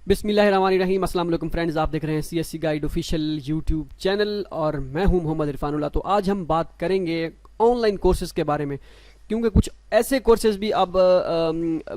बिस्मिल्लाहिर्रहमानिर्रहीम। अस्सलाम वालेकुम फ्रेंड्स, आप देख रहे हैं CSC guide official YouTube channel और मैं हूं मोहम्मद इरफानुल्लाह। तो आज हम बात करेंगे ऑनलाइन कोर्सेज़ के बारे में, क्योंकि कुछ ऐसे कोर्सेज़ भी अब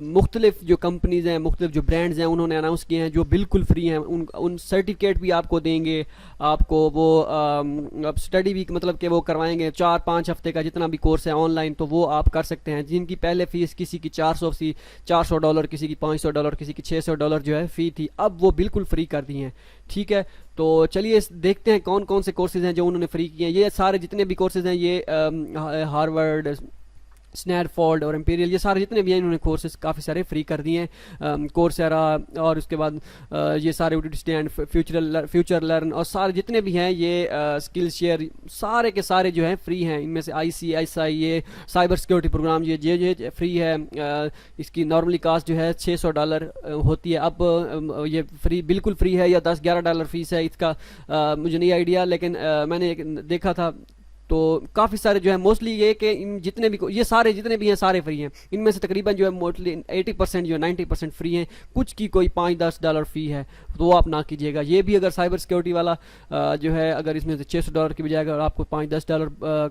मुख्तलिफ जो कंपनीज़ हैं, मुख्तलिफ जो ब्रांड्स हैं, उन्होंने अनाउंस किए हैं जो बिल्कुल फ्री हैं। उन सर्टिफिकेट भी आपको देंगे, आपको वो अब स्टडी भी मतलब कि वो करवाएंगे 4-5 हफ्ते का जितना भी कोर्स है ऑनलाइन, तो वो आप कर सकते हैं। जिनकी पहले फ़ीस किसी की $400, किसी की $500, किसी की $600 जो है फ़ी थी, अब वो बिल्कुल फ्री कर दी हैं। ठीक है, तो चलिए देखते हैं कौन कौन से कोर्सेज़ हैं जो उन्होंने फ्री किए हैं। ये सारे जितने भी कोर्सेज़ हैं, ये हार्वर्ड, स्नैडफोर्ड और एम्पीरियल, ये सारे जितने भी हैं इन्होंने कोर्सेज काफ़ी सारे फ्री कर दिए हैं। कोर्सेरा और उसके बाद ये सारे यूटिलिटी एंड फ्यूचर लर्न और सारे जितने भी हैं, ये स्किल शेयर, सारे के सारे जो हैं फ्री हैं। इनमें से ICSI, ये साइबर सिक्योरिटी प्रोग्राम, ये फ्री है। इसकी नॉर्मली कास्ट जो है $600 होती है। अब ये फ्री बिल्कुल फ्री है या $10-11 फीस है इसका, मुझे नहीं आइडिया, लेकिन मैंने देखा था तो काफ़ी सारे जो है मोस्टली ये कि इन जितने भी ये सारे जितने भी हैं सारे फ्री हैं। इनमें से तकरीबन जो है मोस्टली 80% जो है 90% फ्री हैं। कुछ की कोई $5-10 फ़ी है, तो वो आप ना कीजिएगा। ये भी अगर साइबर सिक्योरिटी वाला जो है, अगर इसमें से $600 की बजाय अगर आपको $5-10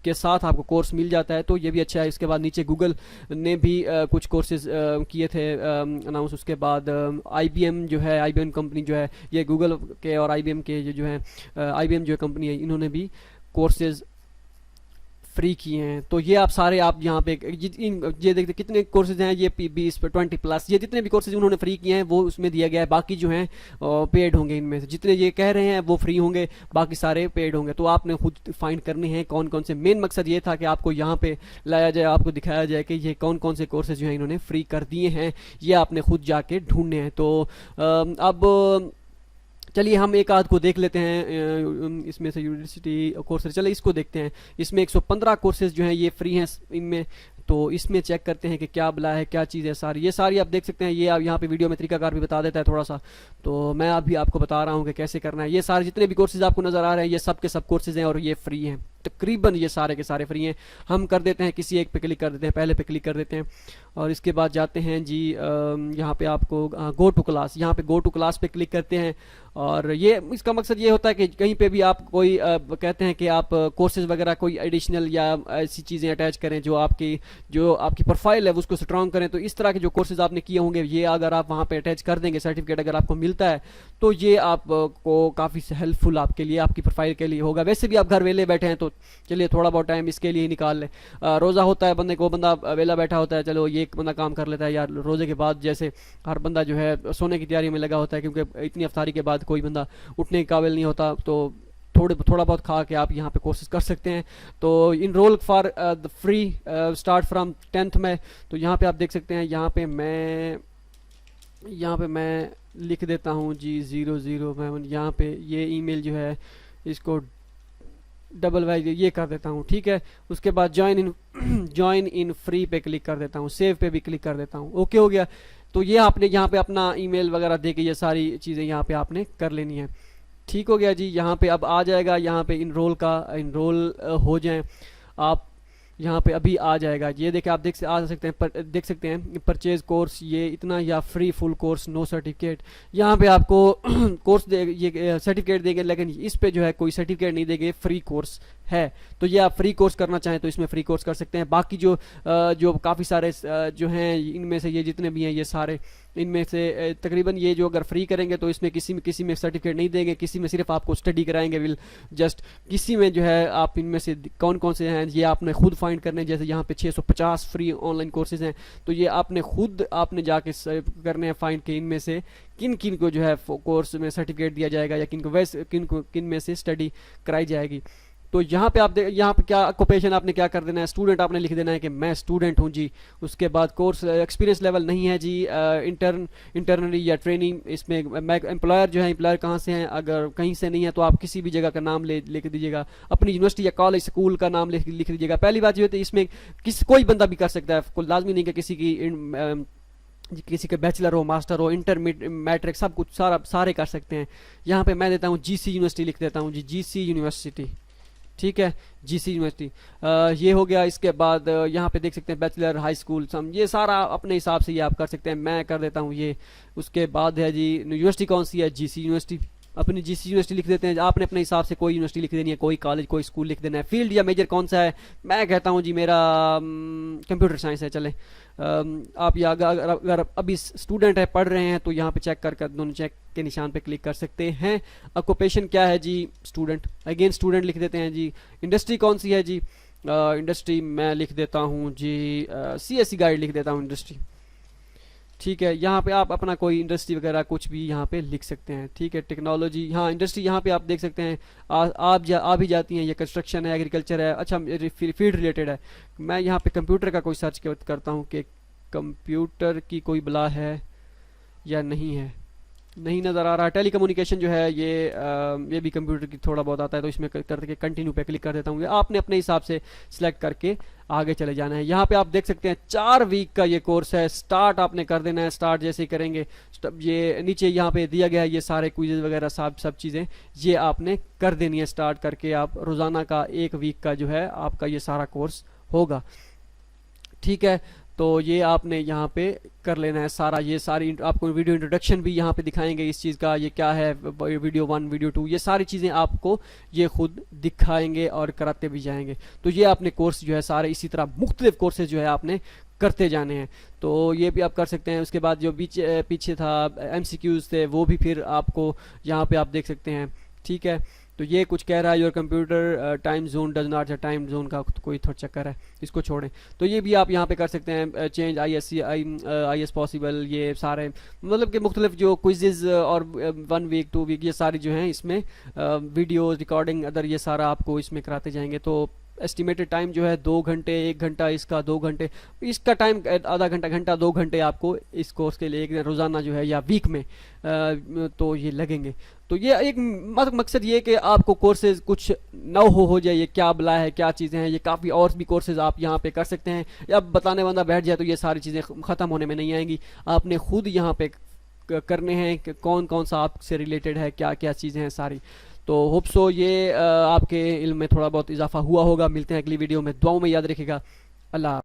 के साथ आपको कोर्स मिल जाता है तो ये भी अच्छा है। इसके बाद नीचे गूगल ने भी कुछ कोर्सेज किए थे अनाउंस। उसके बाद IBM जो है, IBM कंपनी जो है, ये गूगल के और IBM के जो है, IBM जो कंपनी है, इन्होंने भी कोर्सेज फ्री किए हैं। तो ये आप सारे आप यहाँ पे ये देखते कितने कोर्सेज हैं, ये 20-20+, ये जितने भी कोर्सेज उन्होंने फ्री किए हैं वो उसमें दिया गया है। बाकी जो हैं पेड होंगे। इनमें से जितने ये कह रहे हैं वो फ्री होंगे, बाकी सारे पेड होंगे। तो आपने खुद फाइंड करने हैं कौन कौन से। मेन मकसद ये था कि आपको यहाँ पे लाया जाए, आपको दिखाया जाए कि ये कौन कौन से कोर्सेज जो हैं इन्होंने फ्री कर दिए हैं। ये आपने खुद जाके ढूंढने हैं। तो अब चलिए हम एक आध को देख लेते हैं। इसमें से यूनिवर्सिटी कोर्सेज, चलिए इसको देखते हैं। इसमें 115 कोर्सेज जो हैं ये फ्री हैं इनमें। तो इसमें चेक करते हैं कि क्या बला है, क्या चीज़ है। सारी ये सारी आप देख सकते हैं। ये आप यहाँ पे वीडियो में तरीकाकार भी बता देता है थोड़ा सा, तो मैं अभी आपको बता रहा हूँ कि कैसे करना है। ये सारे जितने भी कोर्सेज आपको नज़र आ रहे हैं, ये सब के सब कोर्सेज हैं और ये फ्री हैं। तकरीबन ये सारे के सारे फ्री हैं। हम कर देते हैं, किसी एक पे क्लिक कर देते हैं, पहले पे क्लिक कर देते हैं और इसके बाद जाते हैं जी यहाँ पे आपको गो टू क्लास, यहाँ पे गो टू क्लास पे क्लिक करते हैं। और ये इसका मकसद ये होता है कि कहीं पे भी आप कोई कहते हैं कि आप कोर्सेज वगैरह कोई एडिशनल या ऐसी चीज़ें अटैच करें जो आपकी प्रोफाइल है उसको स्ट्रॉन्ग करें। तो इस तरह के जो कोर्सेज आपने किए होंगे, ये अगर आप वहाँ पे अटैच कर देंगे, सर्टिफिकेट अगर आपको मिलता है, तो ये आपको काफ़ी हेल्पफुल आपके लिए, आपकी प्रोफाइल के लिए होगा। वैसे भी आप घर वेले बैठे हैं तो चलिए थोड़ा बहुत टाइम इसके लिए ही निकाल लें। रोज़ा होता है बंदे को, बंदा वेला बैठा होता है, चलो ये एक बंदा काम कर लेता है यार। रोज़े के बाद जैसे हर बंदा जो है सोने की तैयारी में लगा होता है, क्योंकि इतनी अफ्तारी के बाद कोई बंदा उठने के काबिल नहीं होता, तो थोड़ा बहुत खा के आप यहाँ पे कोर्सेज कर सकते हैं। तो enrol for the free start from 10th में। तो यहाँ पे आप देख सकते हैं, यहाँ पे मैं लिख देता हूँ जी 00 मैं यहाँ पे ये ईमेल जो है इसको डबल ये कर देता हूँ। ठीक है, उसके बाद ज्वाइन इन फ्री पे क्लिक कर देता हूँ, सेव पे भी क्लिक कर देता हूँ। ओके हो गया। तो ये आपने यहाँ पे अपना ईमेल वगैरह दे के ये सारी चीज़ें यहाँ पे आपने कर लेनी है। ठीक हो गया जी। यहाँ पे अब आ जाएगा, यहाँ पे इनरोल हो जाएं आप, यहाँ पे अभी आ जाएगा। ये देखिए आप देख सकते हैं परचेज कोर्स, ये इतना या free full course no certificate. यहाँ पे आपको कोर्स ये सर्टिफिकेट देंगे, लेकिन इस पे जो है कोई सर्टिफिकेट नहीं देंगे, फ्री कोर्स है। तो ये आप फ्री कोर्स करना चाहें तो इसमें फ्री कोर्स कर सकते हैं। बाकी जो काफ़ी सारे जो हैं, इनमें से ये जितने भी हैं ये सारे, इनमें से तकरीबन ये जो अगर फ्री करेंगे तो इसमें किसी में सर्टिफिकेट नहीं देंगे, किसी में सिर्फ आपको स्टडी कराएंगे विल जस्ट। किसी में जो है आप इनमें से कौन कौन से हैं ये आपने खुद फाइंड करने। जैसे यहाँ पे 650 फ्री ऑनलाइन कोर्सेज हैं, तो ये आपने जाके करने हैं फाइंड के इनमें से किन किन को जो है कोर्स में सर्टिफिकेट दिया जाएगा या किन में से स्टडी कराई जाएगी। तो यहाँ पे यहाँ पे क्या ऑक्यूपेशन आपने क्या कर देना है, स्टूडेंट आपने लिख देना है कि मैं स्टूडेंट हूँ जी। उसके बाद कोर्स एक्सपीरियंस लेवल नहीं है जी, इंटरनली या ट्रेनिंग। इसमें मैं एम्प्लॉयर जो है, एम्प्लॉयर कहाँ से हैं, अगर कहीं से नहीं है तो आप किसी भी जगह का नाम लिख दीजिएगा, अपनी यूनिवर्सिटी या कॉलेज स्कूल का नाम लिख दीजिएगा। पहली बात ये होती है इसमें कोई बंदा भी कर सकता है, कोई लाजमी नहीं कि किसी के बैचलर हो, मास्टर हो, इंटरमीडिएट, मैट्रिक, सब कुछ सारे कर सकते हैं। यहाँ पे मैं देता हूँ GC यूनिवर्सिटी लिख देता हूँ जी, GC यूनिवर्सिटी। ठीक है, जीसी यूनिवर्सिटी। ये हो गया। इसके बाद यहाँ पे देख सकते हैं बैचलर हाई स्कूल सम, ये सारा अपने हिसाब से ये आप कर सकते हैं, मैं कर देता हूँ ये। उसके बाद है जी यूनिवर्सिटी कौन सी है, जीसी यूनिवर्सिटी, अपनी जीसी यूनिवर्सिटी लिख देते हैं। आपने अपने हिसाब से कोई यूनिवर्सिटी लिख देनी है, कोई कॉलेज कोई स्कूल लिख देना है। फील्ड या मेजर कौन सा है, मैं कहता हूँ जी मेरा कंप्यूटर साइंस है, चले। आप या अगर अभी स्टूडेंट है पढ़ रहे हैं तो यहाँ पे चेक कर दोनों चेक के निशान पे क्लिक कर सकते हैं। ऑक्यूपेशन क्या है जी, स्टूडेंट, अगेन स्टूडेंट लिख देते हैं जी। इंडस्ट्री कौन सी है जी, इंडस्ट्री मैं लिख देता हूँ जी सीएससी गाइड लिख देता हूँ इंडस्ट्री। ठीक है, यहाँ पे आप अपना कोई इंडस्ट्री वगैरह कुछ भी यहाँ पे लिख सकते हैं। ठीक है, टेक्नोलॉजी, हाँ इंडस्ट्री यहाँ पे आप देख सकते हैं। आ भी जाती हैं, ये कंस्ट्रक्शन है, एग्रीकल्चर है, अच्छा फील्ड रिलेटेड है। मैं यहाँ पे कंप्यूटर का कोई सर्च करता हूँ कि कंप्यूटर की कोई बला है या नहीं है, नहीं नज़र आ रहा। टेली कम्युनिकेशन जो है ये भी कंप्यूटर की थोड़ा बहुत आता है, तो इसमें करके कंटिन्यू पे क्लिक कर देता हूँ। आपने अपने हिसाब से सिलेक्ट करके आगे चले जाना है। यहाँ पे आप देख सकते हैं 4 वीक का ये कोर्स है। स्टार्ट आपने कर देना है, स्टार्ट जैसे ही करेंगे ये नीचे यहाँ पे दिया गया है, ये सारे क्विज़ वगैरह सब चीज़ें ये आपने कर देनी है। स्टार्ट करके आप रोज़ाना का 1 वीक का जो है आपका ये सारा कोर्स होगा। ठीक है, तो ये आपने यहाँ पे कर लेना है सारा। ये सारी आपको वीडियो इंट्रोडक्शन भी यहाँ पे दिखाएंगे इस चीज़ का, ये क्या है, वीडियो 1 वीडियो 2, ये सारी चीज़ें आपको ये खुद दिखाएंगे और कराते भी जाएंगे। तो ये आपने कोर्स जो है सारे इसी तरह मुख्तलिफ कोर्सेज जो है आपने करते जाने हैं, तो ये भी आप कर सकते हैं। उसके बाद जो पीछे था MCQs थे वो भी फिर आपको यहाँ पे आप देख सकते हैं। ठीक है, तो ये कुछ कह रहा है your computer time zone does not, time zone का कोई थोड़ा चक्कर है, इसको छोड़ें। तो ये भी आप यहाँ पे कर सकते हैं, चेंज आई एस पॉसिबल, ये सारे मतलब कि मुख्तलिफ जो क्विज़ और 1 वीक 2 वीक ये सारी जो हैं इसमें वीडियोस रिकॉर्डिंग अदर ये सारा आपको इसमें कराते जाएंगे। तो एस्टिमेटेड टाइम जो है 2 घंटे, 1 घंटा इसका, 2 घंटे इसका टाइम, आधा घंटा 2 घंटे आपको इस कोर्स के लिए एक रोज़ाना जो है या वीक में तो ये लगेंगे। तो ये एक मकसद ये कि आपको कोर्सेज कुछ न हो जाए, ये क्या बला है क्या चीज़ें हैं, ये काफ़ी और भी कोर्सेज आप यहाँ पे कर सकते हैं। या बताने बंदा बैठ जाए तो ये सारी चीज़ें ख़त्म होने में नहीं आएंगी, आपने खुद यहाँ पे करने हैं कि कौन कौन सा आपसे रिलेटेड है, क्या क्या चीज़ें हैं सारी। तो होप सो ये आपके इल्म में थोड़ा बहुत इजाफा हुआ होगा। मिलते हैं अगली वीडियो में, दुआओं में याद रखिएगा। अल्लाह।